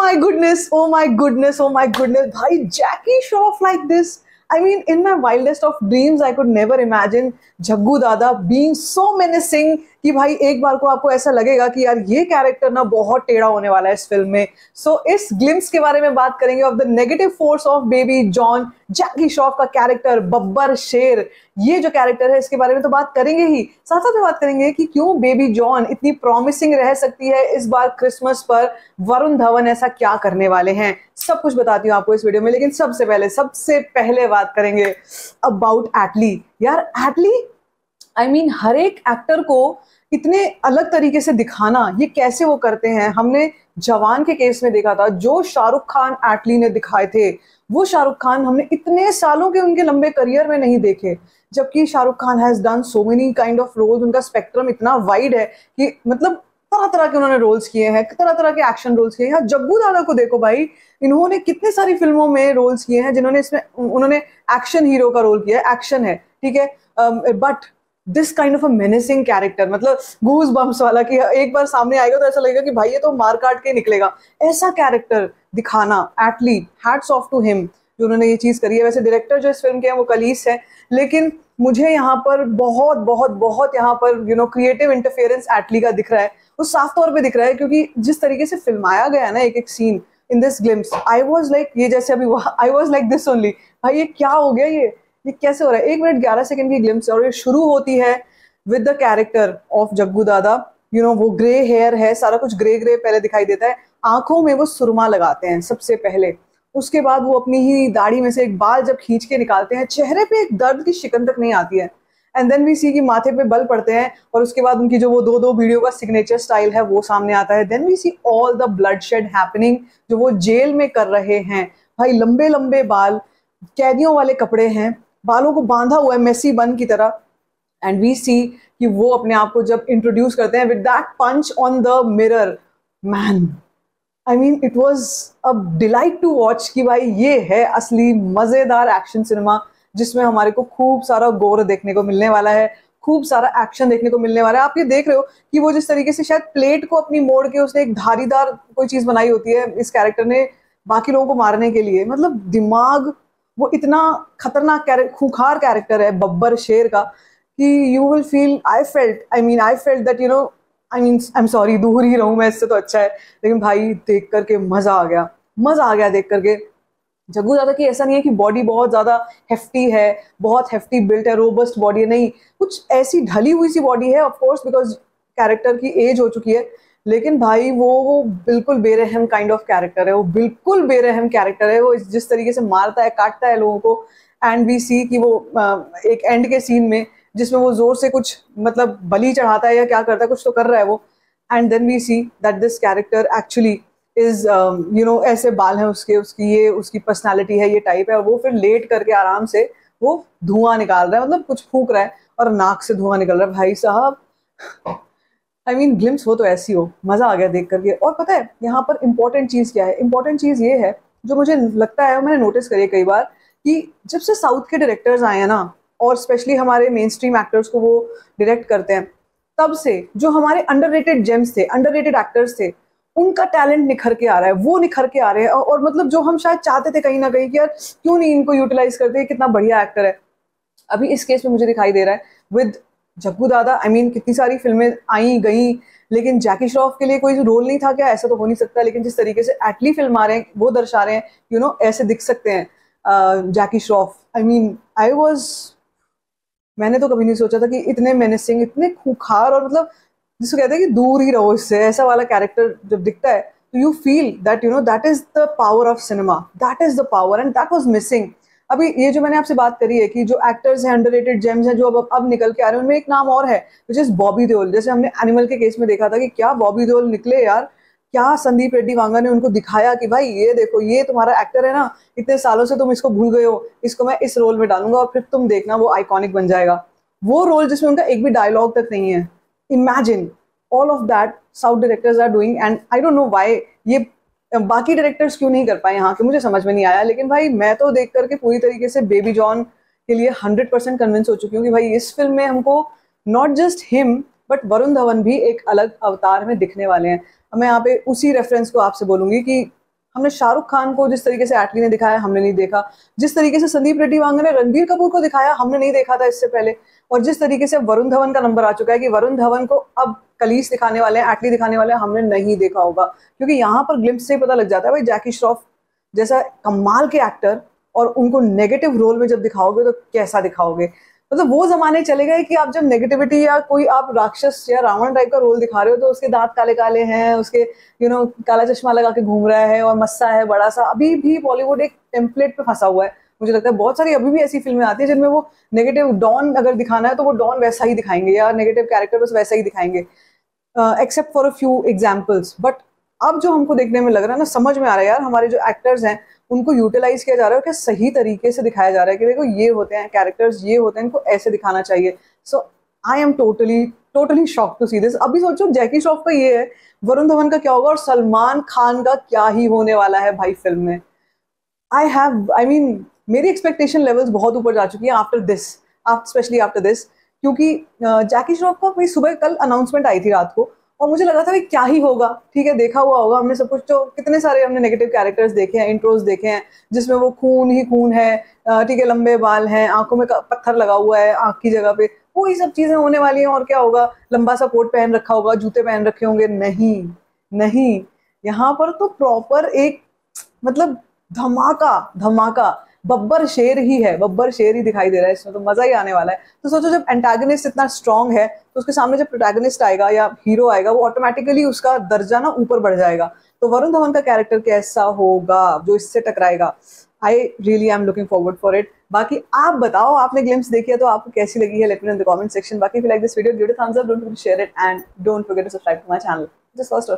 my goodness, oh my goodness, oh my goodness. भाई Jackie Shroff like this. I mean, in my wildest of dreams, I could never imagine Jaggu दादा being so menacing कि भाई एक बार को आपको ऐसा लगेगा कि यार ये कैरेक्टर ना बहुत टेढ़ा होने वाला है इस फिल्म में. सो इस ग्लिम्स के बारे में बात करेंगे of the negative force of Baby John. Jackie Shroff का कैरेक्टर बब्बर शेर, ये जो कैरेक्टर है इसके बारे में तो बात करेंगे ही, साथ साथ में बात करेंगे कि क्यों बेबी जॉन इतनी प्रॉमिसिंग रह सकती है इस बार क्रिसमस पर. वरुण धवन ऐसा क्या करने वाले हैं, सब कुछ बताती हूँ आपको इस वीडियो में. लेकिन सबसे पहले बात करेंगे अबाउट एटली. यार एटली, आई मीन हर एक एक्टर को इतने अलग तरीके से दिखाना, ये कैसे वो करते हैं. हमने जवान के केस में देखा था, जो शाहरुख खान एटली ने दिखाए थे वो शाहरुख खान हमने इतने सालों के उनके लंबे करियर में नहीं देखे. जबकि Shahrukh Khan has done so many kind of roles, उनका स्पेक्ट्रम इतना वाइड है कि मतलब तरह तरह के उन्होंने रोल्स किए हैं, तरह तरह के एक्शन रोल्स किए हैं. जग्गू दादा को देखो भाई, इन्होंने कितने सारी फिल्मों में रोल्स किए हैं जिन्होंने इसमें उन्होंने एक्शन हीरो का रोल किया है. एक्शन है ठीक है, but this kind of a menacing character, मतलब गूज बम्स वाला कि एक बार सामने आएगा तो ऐसा लगेगा कि भाई ये तो मार काट के निकलेगा. ऐसा कैरेक्टर दिखाना, एटली हैट्स ऑफ टू हिम जो उन्होंने ये चीज़ करी है. वैसे डायरेक्टर जो इस फिल्म के हैं वो कलीस है, लेकिन मुझे यहाँ पर बहुत बहुत बहुत यहाँ पर क्रिएटिव इंटरफेरेंस एटली का दिख रहा है. वो साफ तौर पे दिख रहा है क्योंकि जिस तरीके से फिल्माया गया है ना एक एक seen in this glimpse, I was like, ये जैसे अभी I was like this only. भाई ये क्या हो गया, ये कैसे हो रहा है. 1 मिनट 11 सेकंड की ग्लिम्स और ये शुरू होती है with the character of Jaggu दादा. वो ग्रे हेयर है, सारा कुछ ग्रे ग्रे पहले दिखाई देता है. आंखों में वो सुरमा लगाते हैं सबसे पहले, उसके बाद वो अपनी ही दाढ़ी में से एक बाल जब खींच के निकालते हैं, चेहरे पे एक दर्द की शिकन तक नहीं आती है. एंड देन वी सी कि माथे पे बल पड़ते हैं और उसके बाद उनकी जो वो दो वीडियो का सिग्नेचर स्टाइल है वो सामने आता है. Then we see all the blood shed happening जो वो जेल में कर रहे हैं. भाई लंबे लंबे बाल, कैदियों वाले कपड़े हैं, बालों को बांधा हुआ है मेसी बन की तरह. एंड वी सी कि वो अपने आप को जब इंट्रोड्यूस करते हैं with that punch on the mirror, man I mean it was a delight to watch कि भाई ये है असली मजेदार एक्शन सिनेमा जिसमें हमारे को खूब सारा गोर देखने को मिलने वाला है, खूब सारा एक्शन देखने को मिलने वाला है. आप ये देख रहे हो कि वो जिस तरीके से शायद प्लेट को अपनी मोड़ के उसने एक धारीदार कोई चीज बनाई होती है इस कैरेक्टर ने बाकी लोगों को मारने के लिए. मतलब दिमाग, वो इतना खतरनाक खूंखार कैरेक्टर है बब्बर शेर का कि you will feel, I felt that I am sorry, दूर ही रहूं मैं इससे तो अच्छा है. लेकिन भाई देख करके मजा आ गया देख करके. जग्गू दादा की ऐसा नहीं है कि बॉडी बहुत ज्यादा हेफ्टी है, बहुत हेफ्टी बिल्ट है, रोबस्ट बॉडी है, नहीं, कुछ ऐसी ढली हुई सी बॉडी है. ऑफ कोर्स बिकॉज कैरेक्टर की एज हो चुकी है, लेकिन भाई वो बिल्कुल बेरहम काइंड ऑफ कैरेक्टर है. वो बिल्कुल बेरहम कैरेक्टर है. वो जिस तरीके से मारता है, काटता है लोगों को. एंड वी सी कि वो एक एंड के सीन में जिसमें वो जोर से कुछ मतलब बलि चढ़ाता है या क्या करता है, कुछ तो कर रहा है वो. And then we see that this character actually is ऐसे बाल हैं उसकी पर्सनालिटी है, ये टाइप है. और वो फिर लेट करके आराम से वो धुआं निकाल रहा है, मतलब कुछ फूंक रहा है और नाक से धुआं निकल रहा है. भाई साहब, आई मीन ग्लिम्स हो तो ऐसी हो, मजा आ गया देख करके. और पता है यहाँ पर इंपॉर्टेंट चीज क्या है, इंपॉर्टेंट चीज ये है जो मुझे लगता है, मैंने नोटिस करी कई बार, कि जब से साउथ के डायरेक्टर्स आए हैं ना, और स्पेशली हमारे मेन स्ट्रीम एक्टर्स को वो डायरेक्ट करते हैं, तब से जो हमारे अंडररेटेड जेम्स थे, अंडररेटेड एक्टर्स थे, उनका टैलेंट निखर के आ रहा है. वो निखर के आ रहे हैं. और मतलब जो हम शायद चाहते थे कहीं ना कहीं कि यार क्यों नहीं इनको यूटिलाइज करते, कितना बढ़िया एक्टर है, अभी इस केस में मुझे दिखाई दे रहा है विद जग्गू दादा. आई मीन कितनी सारी फिल्में आई गई, लेकिन जैकी श्रॉफ के लिए कोई रोल नहीं था क्या? ऐसा तो हो नहीं सकता. लेकिन जिस तरीके से एटली फिल्म आ रहे हैं, वो दर्शा रहे हैं, ऐसे दिख सकते हैं जैकी श्रॉफ. आई मीन मैंने तो कभी नहीं सोचा था कि इतने मेनेसिंग, इतने खूंखार, और मतलब जिसको कहते हैं कि दूर ही रहो इससे, ऐसा वाला कैरेक्टर जब दिखता है तो you feel that that is the power of cinema, that is the power, and that was missing. अभी ये जो मैंने आपसे बात करी है कि जो एक्टर्स हैं, अंडररेटेड जेम्स हैं, जो अब निकल के आ रहे हैं, उनमें एक नाम और है विच इज बॉबी देओल. जैसे हमने एनिमल के केस में देखा था कि क्या बॉबी देओल निकले यार, क्या संदीप रेड्डी वांगा ने उनको दिखाया कि भाई ये देखो, ये तुम्हारा एक्टर है ना, इतने सालों से तुम इसको भूल गए हो, इसको मैं इस रोल में डालूंगा और फिर तुम देखना वो आइकॉनिक बन जाएगा. वो रोल जिसमें उनका एक भी डायलॉग तक नहीं है. Imagine all of that south directors are doing, and I don't know why ये बाकी डायरेक्टर्स क्यों नहीं कर पाए यहाँ के, मुझे समझ में नहीं आया. लेकिन भाई मैं तो देख करके पूरी तरीके से बेबी जॉन के लिए 100% कन्विंस हो चुकी हूँ कि भाई इस फिल्म में हमको not just him but Varun Dhawan भी एक अलग अवतार में दिखने वाले हैं. मैं यहाँ पे उसी रेफरेंस को आपसे बोलूंगी कि हमने शाहरुख खान को जिस तरीके से एटली ने दिखाया हमने नहीं देखा, जिस तरीके से संदीप रेड्डी वांगे ने रणबीर कपूर को दिखाया हमने नहीं देखा था इससे पहले, और जिस तरीके से वरुण धवन का नंबर आ चुका है कि वरुण धवन को अब कलीस दिखाने वाले हैं, एटली दिखाने वाले हैं, हमने नहीं देखा होगा। क्योंकि यहाँ पर ग्लिम्स से ही पता लग जाता है भाई जैकी श्रॉफ जैसा कमाल के एक्टर और उनको नेगेटिव रोल में जब दिखाओगे तो कैसा दिखाओगे। मतलब वो जमाने चले गए कि आप जब नेगेटिविटी या कोई आप राक्षस या रावण टाइप का रोल दिखा रहे हो तो उसके दांत काले काले हैं, उसके काला चश्मा लगा के घूम रहा है और मस्सा है बड़ा सा। अभी भी बॉलीवुड एक टेम्पलेट पे फंसा हुआ है, मुझे लगता है बहुत सारी अभी भी ऐसी फिल्में आती है जिनमें वो नेगेटिव डॉन अगर दिखाना है तो वो डॉन वैसा ही दिखाएंगे या नेगेटिव कैरेक्टर बस वैसा ही दिखाएंगे, except for a few examples. But अब जो हमको देखने में लग रहा है ना, समझ में आ रहा है यार हमारे जो एक्टर्स हैं उनको यूटिलाइज किया जा रहा है कि सही तरीके से दिखाया जा रहा है कि देखो ये होते हैं कैरेक्टर्स, ये होते हैं, इनको ऐसे दिखाना चाहिए। So I am totally shock to see this. अभी सोचो जैकी श्रॉफ का ये है, वरुण धवन का क्या होगा और सलमान खान का क्या ही होने वाला है भाई फिल्म में। मेरी एक्सपेक्टेशन लेवल्स बहुत ऊपर जा चुकी है after this, specially after this, क्योंकि जैकी श्रॉफ का भाई सुबह कल अनाउंसमेंट आई थी रात को और मुझे लगा था भाई क्या ही होगा, ठीक है देखा हुआ होगा हमने सब कुछ, तो कितने सारे हमने नेगेटिव कैरेक्टर्स देखे हैं, इंट्रोज देखे हैं जिसमें वो खून ही खून है, ठीक है लंबे बाल हैं, आंखों में पत्थर लगा हुआ है आंख की जगह पे, वही सब चीजें होने वाली हैं और क्या होगा, लंबा सा कोट पहन रखा होगा, जूते पहन रखे होंगे। नहीं, यहाँ पर तो प्रॉपर एक मतलब धमाका बब्बर शेर ही है, बब्बर शेर ही दिखाई दे रहा है इसमें, तो मजा ही आने वाला है। तो सोचो जब एंटागनिस्ट इतना स्ट्रांग है तो उसके सामने जब प्रोटैगनिस्ट आएगा या हीरो आएगा वो ऑटोमेटिकली उसका दर्जा ना ऊपर बढ़ जाएगा। तो वरुण धवन का कैरेक्टर कैसा होगा जो इससे टकराएगा, I really am looking forward for it. बाकी आप बताओ, आपने ग्लिम्स देखी है तो आपको कैसी लगी है, let me know in the comment section. बाकी if you like this video give it a thumbs up, don't forget to share it and don't forget to subscribe to my channel. Just first